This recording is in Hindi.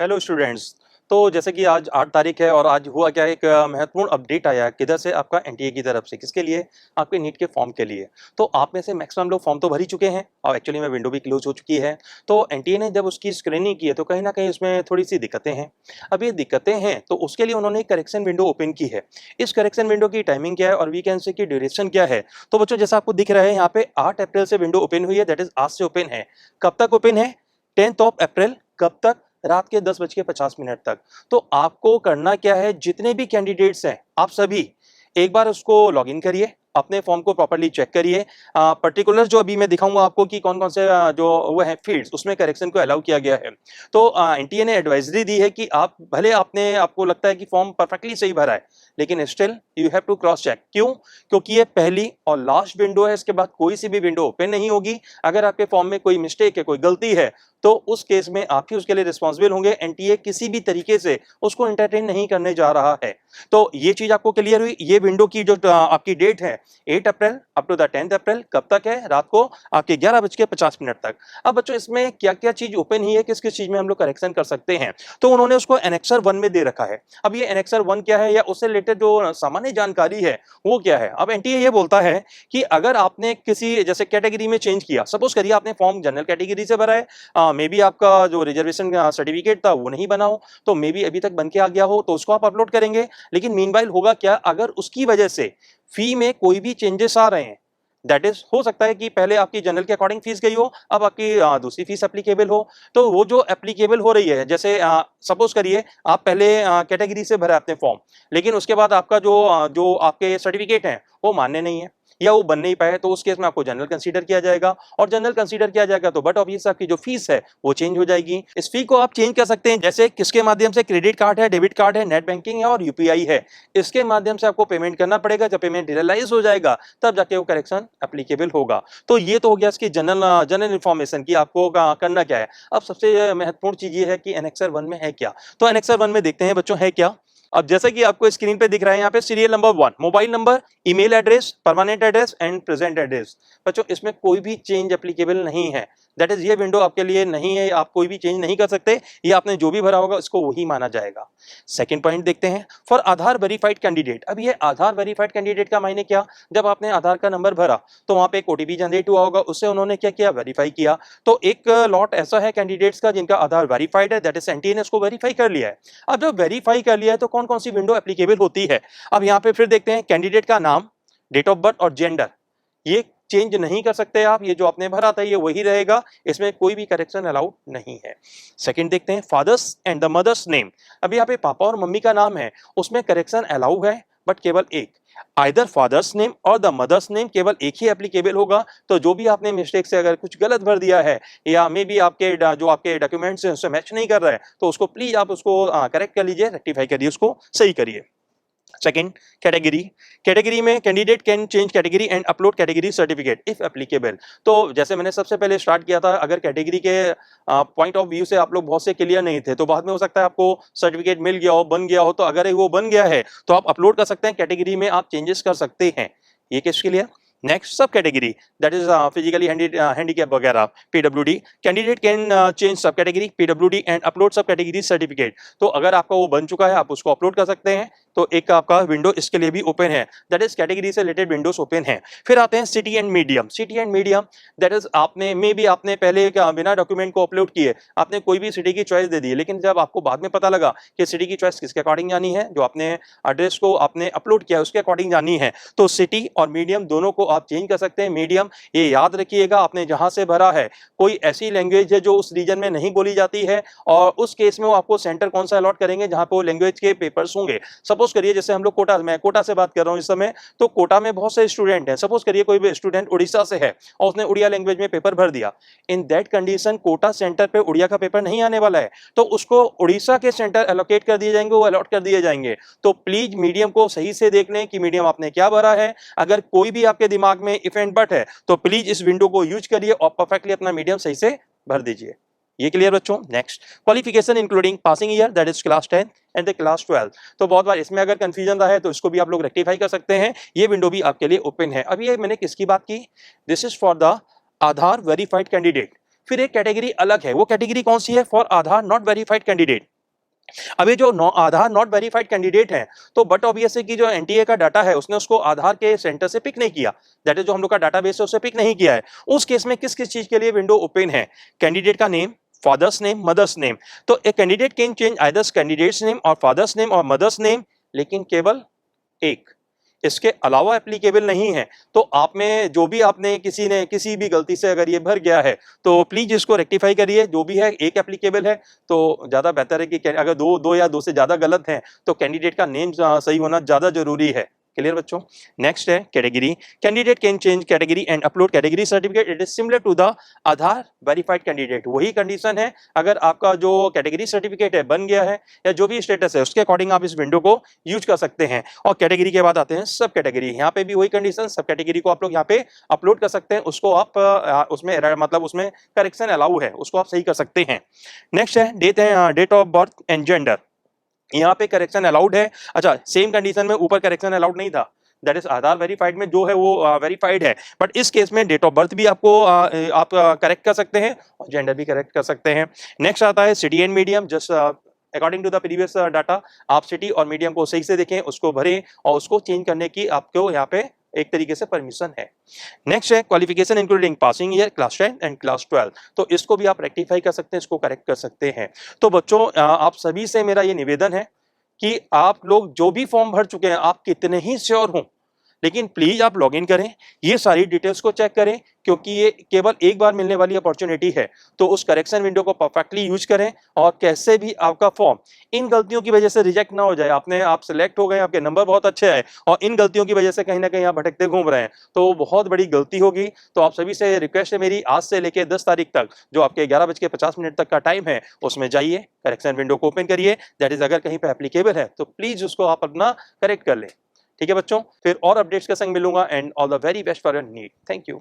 Hello students. तो जैसे कि आज 8 तारीख है और आज हुआ क्या है, एक महत्वपूर्ण अपडेट आया है किधर से, आपका एनटीए की तरफ से। किसके लिए? आपके नीट के फॉर्म के लिए। तो आप में से मैक्सिमम लोग फॉर्म तो भर ही चुके हैं और एक्चुअली में विंडो भी क्लोज हो चुकी है। तो एनटीए ने जब उसकी स्क्रीनिंग की है तो कहीं ना कहीं उसमें थोड़ी सी दिक्कतें हैं। अब ये दिक्कतें हैं तो उसके लिए उन्होंने एक करेक्शन विंडो ओपन की है। इस करेक्शन विंडो की टाइमिंग क्या है और वीकेंड की ड्यूरेशन क्या है? तो बच्चों, जैसा आपको दिख रहा है यहाँ पे 8 अप्रैल से विंडो ओपन हुई है, दैट इज आज से ओपन है। कब तक ओपन है? 10 अप्रैल। कब तक? रात के 10:50 तक। तो आपको करना क्या है, जितने भी कैंडिडेट्स हैं आप सभी एक बार उसको लॉगिन करिए, अपने फॉर्म को प्रॉपर्ली चेक करिए। पर्टिकुलर जो अभी मैं दिखाऊंगा आपको कि कौन कौन से जो वो है फील्ड्स, उसमें करेक्शन को अलाउ किया गया है। तो एनटीए ने एडवाइजरी दी है कि आप भले आपने आपको लगता है कि फॉर्म परफेक्टली सही भरा है, लेकिन still you have to cross check. क्यों? क्योंकि ये पहली और लास्ट विंडो है, इसके बाद कोई सी भी विंडो ओपन नहीं होगी। अगर आपके फॉर्म में कोई मिस्टेक है, कोई गलती है, तो उस केस में आप ही उसके लिए रिस्पॉन्सिबल होंगे। एनटीए किसी भी तरीके से उसको एंटरटेन नहीं करने जा रहा है। तो ये चीज आपको क्लियर हुई। ये विंडो की जो आपकी डेट है 8 अप्रैल अप टू द 10 अप्रैल, कब तक है? रात को आपके 11:50 तक। अब बच्चों, इसमें क्या क्या चीज ओपन ही है, किस किस चीज में हम लोग करेक्शन कर सकते हैं? तो उन्होंने उसको एनेक्सर 1 में दे रखा है। अब ये एनेक्सर 1 क्या है या उससे रिलेटेड जो सामान्य जानकारी है वो क्या है? अब एनटीए ये बोलता है कि अगर आपने किसी जैसे कैटेगरी में चेंज किया, सपोज करिए आपने फॉर्म जनरल कैटेगरी से भरा है, मे बी आपका जो रिजर्वेशन सर्टिफिकेट था वो नहीं बना हो, तो मे बी अभी तक बन के आ गया हो, तो उसको आप अपलोड करेंगे। लेकिन मीनवाइल होगा क्या, अगर उसकी वजह से फी में कोई भी चेंजेस आ रहे हैं, दैट इज हो सकता है कि पहले आपकी जनरल के अकॉर्डिंग फीस गई हो, अब आपकी दूसरी फीस एप्लीकेबल हो। तो वो जो एप्लीकेबल हो रही है, जैसे सपोज करिए आप पहले कैटेगरी से भरा अपने फॉर्म, लेकिन उसके बाद आपका जो आपके सर्टिफिकेट हैं वो मान्य नहीं है या वो बन नहीं पाए, तो उस केस में आपको जनरल कंसीडर किया जाएगा। और जनरल कंसीडर किया जाएगा तो बट ऑब्वियस आपकी जो फीस है वो चेंज हो जाएगी। इस फी को आप चेंज कर सकते हैं, जैसे किसके माध्यम से? क्रेडिट कार्ड है, डेबिट कार्ड है, नेट बैंकिंग है और यूपीआई है। इसके माध्यम से आपको पेमेंट करना पड़ेगा। जब पेमेंट रियलाइज हो जाएगा तब जाके वो करेक्शन एप्लीकेबल होगा। तो ये तो हो गया इसकी जनरल जनरल इन्फॉर्मेशन की आपको करना क्या है। अब सबसे महत्वपूर्ण चीज ये है कि एनेक्सर 1 में है क्या। तो एनेक्सर 1 में देखते हैं बच्चों है क्या। अब जैसा कि आपको स्क्रीन पे दिख रहा है यहाँ पे serial number 1, mobile number, email address, permanent address and present address. बच्चों, इसमें कोई भी चेंज एप्लीकेबल नहीं है। दैट इज ये विंडो आपके लिए नहीं है, आप कोई भी चेंज नहीं कर सकते। ये आपने जो भी भरा होगा इसको वही माना जाएगा। सेकंड पॉइंट देखते हैं, फॉर आधार वेरीफाइड कैंडिडेट। अब ये आधार वेरीफाइड कैंडिडेट का मायने क्या? जब आपने आधार का नंबर भरा तो वहां पे एक ओटीपी जनरेट हुआ होगा, उससे उन्होंने क्या किया? वेरीफाई किया। तो एक लॉट ऐसा है कैंडिडेट्स का जिनका आधार वेरीफाइड है, दैट इज एनटीए ने उसको वेरीफाई कर लिया है। अब जब वेरीफाई कर लिया है तो कौन कौन सी विंडो एप्लीकेबल होती है? अब यहाँ पे फिर देखते हैं, कैंडिडेट का नाम, डेट ऑफ बर्थ और जेंडर, ये चेंज नहीं कर सकते आप। ये जो आपने भरा था ये वही रहेगा, इसमें कोई भी करेक्शन अलाउड नहीं है। सेकंड देखते हैं, fathers and the mothers name. अब यहाँ पे पापा और मम्मी का नाम है, उसमें करेक्शन अलाउ है बट केवल एक। आइदर फादर्स नेम और द मदर्स नेम, केवल एक ही एप्लीकेबल होगा। तो जो भी आपने मिस्टेक से अगर कुछ गलत भर दिया है या मे बी आपके जो आपके डॉक्यूमेंट्स हैं उससे मैच नहीं कर रहा है, तो उसको प्लीज आप उसको करेक्ट कर लीजिए, रेक्टिफाई करिए, उसको सही करिए। Second, category. कैटेगरी में candidate can change category and upload category certificate if applicable. तो जैसे मैंने सबसे पहले स्टार्ट किया था, अगर कैटेगरी के पॉइंट ऑफ व्यू से आप लोग बहुत से क्लियर नहीं थे, तो बाद में हो सकता है आपको सर्टिफिकेट मिल गया हो, बन गया हो। तो अगर वो बन गया है तो आप अपलोड कर सकते हैं, कैटेगरी में आप चेंजेस कर सकते हैं। ये किसके लिए? नेक्स्ट, सब category, that is physically handicap वगैरह, पीडब्ल्यूडी। कैंडिडेट कैन चेंज सब कैटेगरी पीडब्ल्यूडी एंड अपलोड सब कैटेगरी सर्टिफिकेट। तो अगर आपका वो बन चुका है आप उसको अपलोड कर सकते हैं। तो एक आपका विंडो इसके लिए भी ओपन है, दैट इज कैटेगरी से रिलेटेड विंडोज ओपन है। फिर आते हैं city and medium. City and medium, that is आपने मे बी आपने पहले बिना डॉक्यूमेंट को अपलोड किए आपने कोई भी सिटी की चॉइस दे दी, लेकिन जब आपको बाद में पता लगा कि सिटी की चॉइस किसके अकॉर्डिंग जानी है, जो आपने एड्रेस को आपने अपलोड किया उसके अकॉर्डिंग जानी है, तो सिटी और मीडियम दोनों को आप चेंज कर सकते हैं। मीडियम, ये याद रखिएगा, आपने जहां से भरा है कोई ऐसी लैंग्वेज है जो उस रीजन में नहीं बोली जाती है, और उस केस में वो आपको सेंटर कौन सा अलॉट करेंगे जहां पे वो लैंग्वेज के पेपर्स होंगे। सपोज करिए जैसे हम लोग कोटा, मैं कोटा से बात कर रहा हूं इस समय, तो कोटा में बहुत से स्टूडेंट हैं। सपोज करिए कोई भी स्टूडेंट उड़ीसा से है और उसने उड़िया लैंग्वेज में पेपर भर दिया। In that condition Kota centre पे उड़िया का पेपर नहीं आने वाला है, तो उसको उड़ीसा के सेंटर एलोकेट कर दिए जाएंगे, वो अलॉट कर दिए जाएंगे। तो प्लीज मीडियम को सही से देख लें कि मीडियम आपने क्या भरा है। अगर कोई भी आपके दिमाग में इफ एंड बट है तो प्लीज इस विंडो को यूज करिए और परफेक्टली अपना मीडियम सही से भर दीजिए। ये क्लियर बच्चों? Next, qualification including passing year, that is class 10 and the class 12। तो बहुत बार इसमें अगर कंफ्यूजन रहा है तो इसको भी आप लोग रेक्टिफाई कर सकते हैं। ये विंडो भी आपके लिए ओपन है। अब ये मैंने किसकी बात की? This is for the Aadhaar verified candidate. फिर एक कैटेगरी अलग है, वो कैटेगरी कौन सी है? For Aadhaar not verified candidate. अभी जो आधार नॉट वेरीफाइड कैंडिडेट है, तो बट ऑब्वियस है कि जो एनटीए का डाटा है उसने उसको आधार के सेंटर से पिक नहीं किया, दैट इज जो हम लोग का डाटाबेस है उससे पिक नहीं किया है। उस केस में किस किस चीज के लिए विंडो ओपन है? कैंडिडेट का name, father's name, mother's name. तो a candidate can change either candidate's name और फादर्स नेम और मदर्स नेम, लेकिन केवल एक, इसके अलावा एप्लीकेबल नहीं है। तो आप में जो भी आपने किसी भी गलती से अगर ये भर गया है तो प्लीज इसको रेक्टिफाई करिए। जो भी है एक एप्लीकेबल है तो ज्यादा बेहतर है कि अगर दो या दो से ज्यादा गलत हैं तो कैंडिडेट का नेम सही होना ज्यादा जरूरी है। क्लियर बच्चों? नेक्स्ट है category. Candidate can change category and upload category certificate, it is similar to the Aadhaar verified candidate. वही कंडीशन है, अगर आपका जो कैटेगरी सर्टिफिकेट है बन गया है या जो भी स्टेटस है उसके अकॉर्डिंग आप इस विंडो को यूज कर सकते हैं। और कैटेगरी के बाद आते हैं सब कैटेगरी। यहाँ पे भी वही कंडीशन, सब कैटेगरी को आप लोग यहाँ पे अपलोड कर सकते हैं, उसको आप उसमें मतलब उसमें करेक्शन अलाउ है, उसको आप सही कर सकते हैं। नेक्स्ट है date of birth and gender. यहाँ पे करेक्शन अलाउड है। अच्छा, सेम कंडीशन में ऊपर करेक्शन अलाउड नहीं था, दैट इज आधार वेरीफाइड में जो है वो वेरीफाइड है, बट इस केस में डेट ऑफ बर्थ भी आपको आप करेक्ट कर सकते हैं और जेंडर भी करेक्ट कर सकते हैं। नेक्स्ट आता है city and medium. Just according to the previous data आप सिटी और मीडियम को सही से देखें, उसको भरें और उसको चेंज करने की आपको यहाँ पे एक तरीके से परमिशन है। नेक्स्ट है qualification including passing year, class 10 and class 12। तो इसको भी आप रेक्टिफाई कर सकते हैं, इसको करेक्ट कर सकते हैं। तो बच्चों आप सभी से मेरा ये निवेदन है कि आप लोग जो भी फॉर्म भर चुके हैं, आप कितने ही श्योर हों, लेकिन प्लीज आप लॉगिन करें, ये सारी डिटेल्स को चेक करें, क्योंकि ये केवल एक बार मिलने वाली अपॉर्चुनिटी है। तो उस करेक्शन विंडो को परफेक्टली यूज करें और कैसे भी आपका फॉर्म इन गलतियों की वजह से रिजेक्ट ना हो जाए। आप सिलेक्ट हो गए, आपके नंबर बहुत अच्छे आए और इन गलतियों की वजह से कहीं ना कहीं आप भटकते घूम रहे हैं, तो वो बहुत बड़ी गलती होगी। तो आप सभी से रिक्वेस्ट है मेरी, आज से लेकर 10 तारीख तक जो आपके 11:50 तक का टाइम है, उसमें जाइए, करेक्शन विंडो को ओपन करिए, दैट इज अगर कहीं पे एप्लीकेबल है तो प्लीज उसको आप अपना करेक्ट कर लें। ठीक है बच्चों, फिर और अपडेट्स के संग मिलूंगा and all the very best for your need. Thank you.